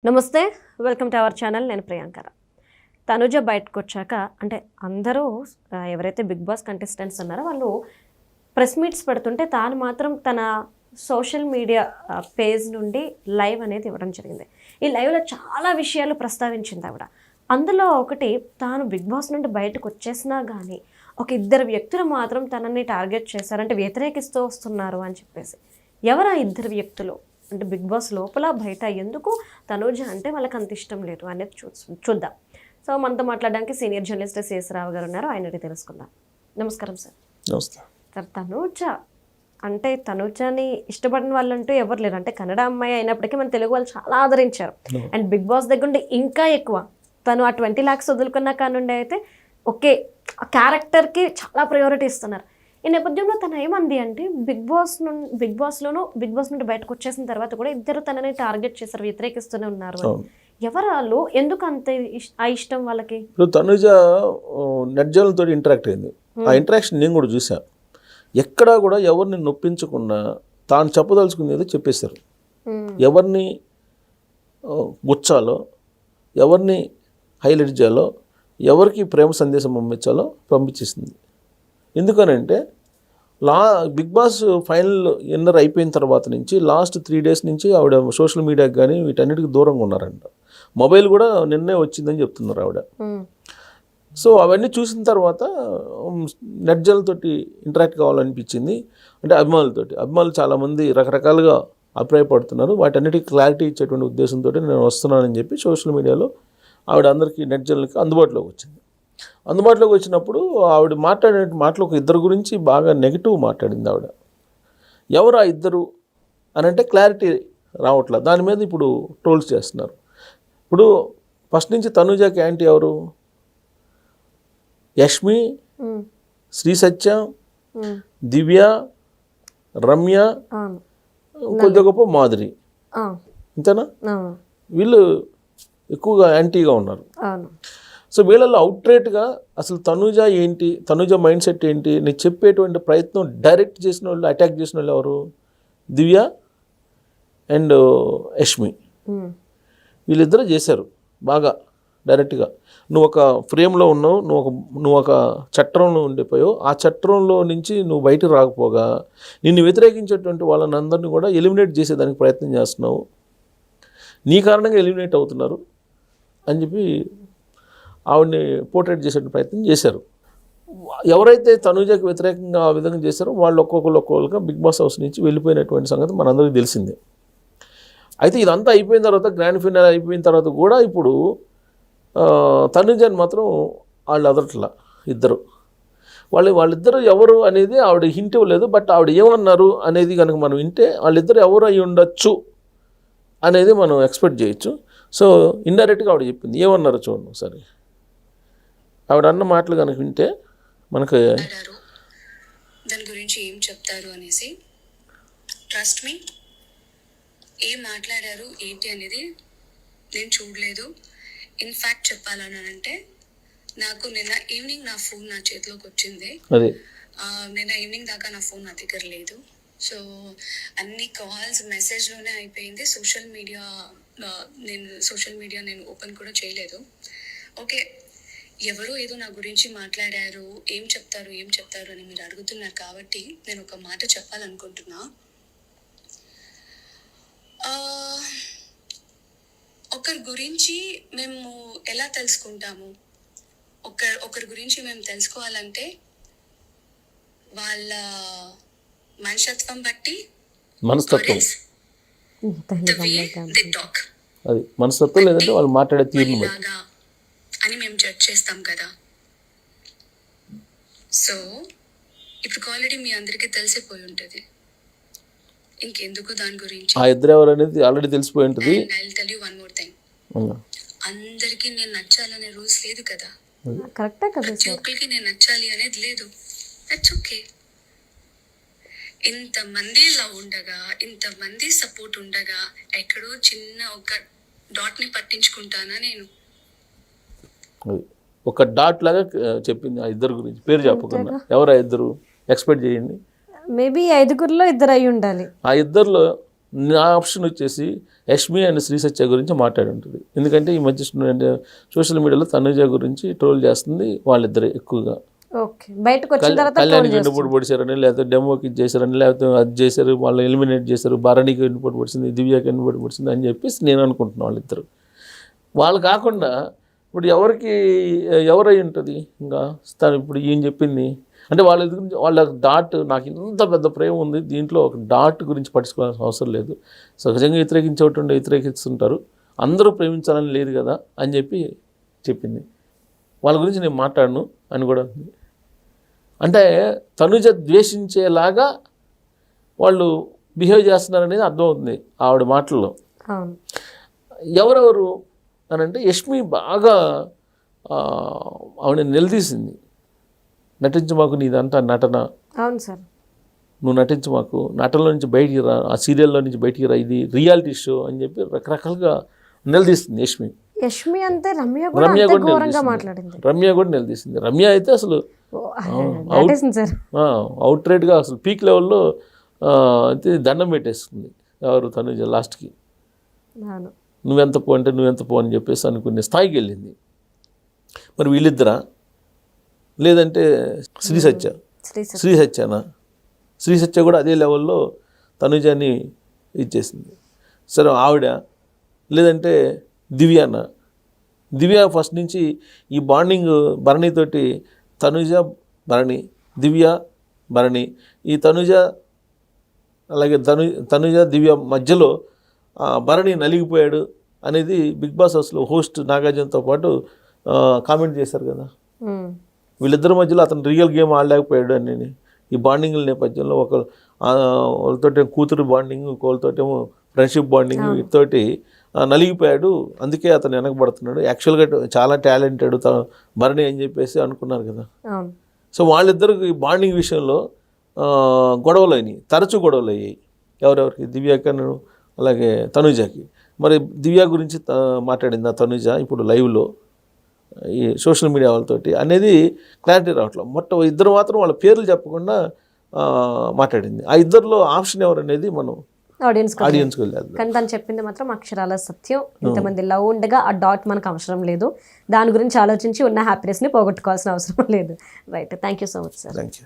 నమస్తే, welcome to our channel. నేను ప్రియాంక. తనుజ బయటకు వచ్చాక అంటే అందరూ ఎవరైతే బిగ్ బాస్ కంటెస్టెంట్స్ ఉన్నారో వాళ్ళు ప్రెస్ మీట్స్ పెడుతుంటే తాను మాత్రం తన సోషల్ మీడియా పేజ్ నుండి లైవ్ అనేది ఇవ్వడం జరిగింది. ఈ లైవ్లో చాలా విషయాలు ప్రస్తావించింది ఆవిడ. అందులో ఒకటి, తాను బిగ్ బాస్ నుండి బయటకు వచ్చేసినా కానీ ఒక ఇద్దరు వ్యక్తులు మాత్రం తనని టార్గెట్ చేశారంటే వ్యతిరేకిస్తూ వస్తున్నారు అని చెప్పేసి. ఎవరు ఆ ఇద్దరు వ్యక్తులు అంటే బిగ్ బాస్ లోపల బయట ఎందుకు తనూజ అంటే వాళ్ళకి అంత ఇష్టం లేదు అనేది చూద్దాం. సో మనతో మాట్లాడడానికి సీనియర్ జర్నలిస్ట్ సిఎస్ రావు గారు ఉన్నారు, ఆయన తెలుసుకుందాం. నమస్కారం సార్. నమస్తే సార్, తనూజ అంటే తనూజని ఇష్టపడిన వాళ్ళంటూ ఎవరు లేరు. అంటే కన్నడ అమ్మాయి అయినప్పటికీ మన తెలుగు వాళ్ళు చాలా ఆదరించారు. అండ్ బిగ్ బాస్ దగ్గర ఉండి ఇంకా ఎక్కువ తను ఆ 20 lakhs వదులుకున్న కానుండి అయితే ఓకే ఆ క్యారెక్టర్కి చాలా ప్రయారిటీ ఇస్తున్నారు. ఈ నేపథ్యంలో తను ఏమంది అంటే బిగ్ బాస్ నుండి బయటకు వచ్చేసిన తర్వాత కూడా ఇద్దరు తనని టార్గెట్ చేశారు, వ్యతిరేకిస్తూనే ఉన్నారు. ఎవరు వాళ్ళు, ఎందుకు అంత ఆ ఇష్టం వాళ్ళకి? ఇప్పుడు తనుజ నెట్జాలతో ఇంటరాక్ట్ అయింది. ఆ ఇంటరాక్షన్ నేను కూడా చూసాను. ఎక్కడా కూడా ఎవరిని నొప్పించకుండా తాను చెప్పదలుచుకునేది చెప్పేశారు. ఎవరిని గుచ్చాలో, ఎవరిని హైలైట్ చేయాలో, ఎవరికి ప్రేమ సందేశం పంపించేసింది. ఎందుకనంటే బిగ్ బాస్ ఫైనల్ ఇన్నర్ అయిపోయిన తర్వాత నుంచి లాస్ట్ 3 days నుంచి ఆవిడ సోషల్ మీడియాకి కానీ వీటన్నిటికి దూరంగా ఉన్నారంట. మొబైల్ కూడా నిన్నే వచ్చిందని చెప్తున్నారు ఆవిడ. సో అవన్నీ చూసిన తర్వాత నెట్జాలతోటి ఇంటరాక్ట్ కావాలనిపించింది. అంటే అభిమానులు చాలామంది రకరకాలుగా అభిప్రాయపడుతున్నారు. వాటన్నిటికీ క్లారిటీ ఇచ్చేటువంటి ఉద్దేశంతో నేను వస్తున్నానని చెప్పి సోషల్ మీడియాలో ఆవిడ అందరికీ నెట్జాలకి అందుబాటులోకి వచ్చింది. అందుబాటులోకి వచ్చినప్పుడు ఆవిడ మాట్లాడే మాటలు ఒక ఇద్దరు గురించి బాగా నెగిటివ్ మాట్లాడింది ఆవిడ. ఎవరు ఆ ఇద్దరు అని అంటే క్లారిటీ రావట్లేదు. దాని మీద ఇప్పుడు ట్రోల్స్ చేస్తున్నారు. ఇప్పుడు ఫస్ట్ నుంచి తనుజాకి యాంటీ ఎవరు? యష్మి, శ్రీ సత్య, దివ్య, రమ్య, కొద్ది గొప్ప మాధురి, ఇంతేనా? వీళ్ళు ఎక్కువగా యాంటీగా ఉన్నారు. సో వీళ్ళల్లో అవుట్రేట్గా అసలు తనుజ ఏంటి, తనుజ మైండ్ సెట్ ఏంటి నేను చెప్పేటువంటి ప్రయత్నం డైరెక్ట్ చేసిన వాళ్ళు, అటాక్ చేసిన వాళ్ళు ఎవరు? దివ్య అండ్ యష్మి. వీళ్ళిద్దరూ చేశారు బాగా డైరెక్ట్గా. నువ్వు ఒక ఫ్రేమ్లో ఉన్నావు, నువ్వు ఒక చట్రంలో ఉండిపోయావు. ఆ చట్రంలో నుంచి నువ్వు బయటకు రాకపోగా నిన్ను వ్యతిరేకించేటువంటి వాళ్ళని అందరినీ కూడా ఎలిమినేట్ చేసేదానికి ప్రయత్నం చేస్తున్నావు. నీ కారణంగా ఎలిమినేట్ అవుతున్నారు అని చెప్పి ఆవిడని పోర్ట్రేట్ చేసే ప్రయత్నం చేశారు. ఎవరైతే తనుజకి వ్యతిరేకంగా ఆ విధంగా చేశారో వాళ్ళు ఒక్కొక్కరుగా బిగ్ బాస్ హౌస్ నుంచి వెళ్ళిపోయినటువంటి సంగతి మనందరికీ తెలిసిందే. అయితే ఇదంతా అయిపోయిన తర్వాత, గ్రాండ్ ఫినాల్ అయిపోయిన తర్వాత కూడా ఇప్పుడు తనుజని మాత్రం వాళ్ళు అదట్లా ఇద్దరు. వాళ్ళిద్దరు ఎవరు అనేది ఆవిడ హింట్ ఇవ్వలేదు. బట్ ఆవిడ ఏమన్నారు అనేది కనుక మనం వింటే వాళ్ళిద్దరు ఎవరు అయి ఉండొచ్చు అనేది మనం ఎక్స్పెక్ట్ చేయొచ్చు. సో ఇండైరెక్ట్గా ఆవిడ చెప్పింది. ఏమన్నారు చూడండి ఒకసారి. ఆవిడ అన్న మాటలు కనుక వింటే మనకు దాని గురించి ఏం చెప్తారు అనేసి. ట్రస్ట్ మీ, ఏం మాట్లాడారు ఏంటి అనేది నేను చూడలేదు. ఇన్ఫ్యాక్ట్ చెప్పాలని అంటే నాకు నిన్న ఈవినింగ్ నా ఫోన్ నా చేతిలోకి వచ్చింది. నిన్న ఈవినింగ్ దాకా నా ఫోన్ నా దగ్గర లేదు. సో అన్ని కాల్స్ మెసేజ్లోనే అయిపోయింది. సోషల్ మీడియా నేను ఓపెన్ కూడా చేయలేదు. ఓకే, ఎవరో ఏదో నా గురించి మాట్లాడారు, ఏం చెప్తారు అని మీరు అడుగుతున్నారు కాబట్టి నేను ఒక మాట చెప్పాలనుకుంటున్నా. ఒకరి గురించి మేము ఎలా తెలుసుకుంటాము? ఒకరి గురించి మేము తెలుసుకోవాలంటే వాళ్ళ మనస్తత్వం బట్టి, మనస్తత్వం అది మనస్తత్వం లేదంటే వాళ్ళు మాట్లాడే తీరును బట్టి అని మేము జడ్జ్ చేస్తాం కదా. సో ఇప్పుడు ఆల్రెడీ మీ అందరికీ తెలిసిపోయి ఉంటుంది, ఇంకెందుకు దాని గురించి. ఆ ఇద్దరు ఎవరు అనేది ఆల్రెడీ తెలిసిపోయి ఉంటుంది. I will tell you one more thing. అందరికీ నేను నచ్చాలనే రూల్స్ లేదు కదా. కరెక్టే కదా. ప్రతి ఒక్కరికి నేను నచ్చాలి అనేది లేదు. That's okay. ఇంతమంది లవ్ ఉండగా, ఇంతమంది సపోర్ట్ ఉండగా ఎక్కడో చిన్న ఒక డాట్ని పట్టించుకుంటానా నేను? ఒక డాట్ లాగా చెప్పింది ఆ ఇద్దరు గురించి. పేరు చెప్పకుండా ఎవరు ఆ ఇద్దరు ఎక్స్పెక్ట్ చేయండి. మేబీ 5గురిలో 2 అయి ఉండాలి. ఆ ఇద్దరులో నా ఆప్షన్ వచ్చేసి యష్మి అండ్ శ్రీ సత్య గురించి మాట్లాడి ఉంటుంది. ఎందుకంటే ఈ మధ్య సోషల్ మీడియాలో తనుజ గురించి ట్రోల్ చేస్తుంది వాళ్ళిద్దరే ఎక్కువగా. ఓకే, బయటకు వచ్చిన తర్వాత కళ్యాణ్కి వెన్నుపోటు పొడిచారని, లేకపోతే డెమోకి ఇది చేశారని, లేకపోతే అది చేశారు, వాళ్ళు ఎలిమినేట్ చేశారు, భరణికి వెన్నుపోటు పొడిచింది, దివ్యకి వెన్నుపోటు పొడిచింది అని చెప్పేసి నేను అనుకుంటున్నాను వాళ్ళిద్దరు. వాళ్ళు కాకుండా ఇప్పుడు ఎవరై ఉంటుంది ఇంకా ఇప్పుడు ఈయన చెప్పింది అంటే వాళ్ళ గురించి వాళ్ళ డాట్ నాకు ఇంత పెద్ద ప్రేమ ఉంది, దీంట్లో ఒక డాట్ గురించి పట్టించుకోవాల్సిన అవసరం లేదు, సహజంగా వ్యతిరేకించేటువంటి వ్యతిరేకిస్తుంటారు, అందరూ ప్రేమించాలని లేదు కదా అని చెప్పి చెప్పింది. వాళ్ళ గురించి నేను మాట్లాడను అని కూడా ఉంది. అంటే తనుజ ద్వేషించేలాగా వాళ్ళు బిహేవ్ చేస్తున్నారనేది అర్థమవుతుంది ఆవిడ మాటల్లో. ఎవరెవరు అని అంటే యష్మి బాగా ఆవిడ నిలదీసింది, నటించు మాకు నీదంతా నటన, అవును సార్ నువ్వు నటించు మాకు, నటనలో నుంచి బయటికి రా, ఆ సీరియల్లో నుంచి బయటికి రా, ఇది రియాలిటీ షో అని చెప్పి రకరకాలుగా నిలదీస్తుంది యష్మి. యష్మి అంతే, రమ్య రమ్య కూడా కూడా ఘోరంగా మాట్లాడింది. రమ్య కూడా నిలదీసింది. రమ్య అయితే అసలు సార్ అవుట్ రైట్గా అసలు పీక్ లెవెల్లో అయితే దండం పెట్టేస్తుంది ఎవరు తనుజ లాస్ట్కి. నువ్వెంత పో అంటే నువ్వెంత పో అని చెప్పేసి అనుకునే స్థాయికి వెళ్ళింది. మరి వీళ్ళిద్దరా లేదంటే శ్రీ సత్యనా? శ్రీ సత్య కూడా అదే లెవెల్లో తనుజాని ఇచ్చేసింది. సరే ఆవిడ లేదంటే దివ్య ఫస్ట్ నుంచి ఈ బాండింగ్ భరణితోటి, తనుజ భరణి, దివ్య భరణి, ఈ తనుజ అలాగే తనుజ దివ్య మధ్యలో భరణి నలిగిపోయాడు అనేది బిగ్ బాస్ హౌస్లో హోస్ట్ నాగార్జునతో పాటు కామెంట్ చేశారు కదా. వీళ్ళిద్దరి మధ్యలో అతను రియల్ గేమ్ ఆడలేకపోయాడు అని ఈ బాండింగ్ల నేపథ్యంలో వాళ్ళతోటి కూతురు బాండింగ్, ఇంకోళ్ళతోటేమో ఫ్రెండ్షిప్ బాండింగ్ తోటి నలిగిపోయాడు, అందుకే అతను వెనకబడుతున్నాడు, యాక్చువల్గా చాలా టాలెంటెడ్ భరణి అని చెప్పేసి అనుకున్నారు కదా. సో వాళ్ళిద్దరికి ఈ బాండింగ్ విషయంలో గొడవలు అయినాయి, తరచూ గొడవలు అయ్యాయి. ఎవరెవరికి? దివ్యకను అలాగే తనుజకి. మరి దివ్య గురించి మాట్లాడింది ఆ తనుజ ఇప్పుడు లైవ్లో ఈ సోషల్ మీడియా వాళ్ళతోటి అనేది క్లారిటీ రావట్లేదు. ఇద్దరు మాత్రం వాళ్ళ పేర్లు చెప్పకుండా మాట్లాడింది. ఆ ఇద్దరిలో ఆప్షన్ ఎవరు అనేది మనం ఆడియన్స్కి వెళ్ళాలి. కానీ తను చెప్పింది మాత్రం అక్షరాల సత్యం. ఇంతమంది లవ్ ఉండగా ఆ డాట్ మనకు అవసరం లేదు, దాని గురించి ఆలోచించి ఉన్న హ్యాపీనెస్ని పోగొట్టుకోవాల్సిన అవసరం లేదు. Right, thank you so much sir. Thank you.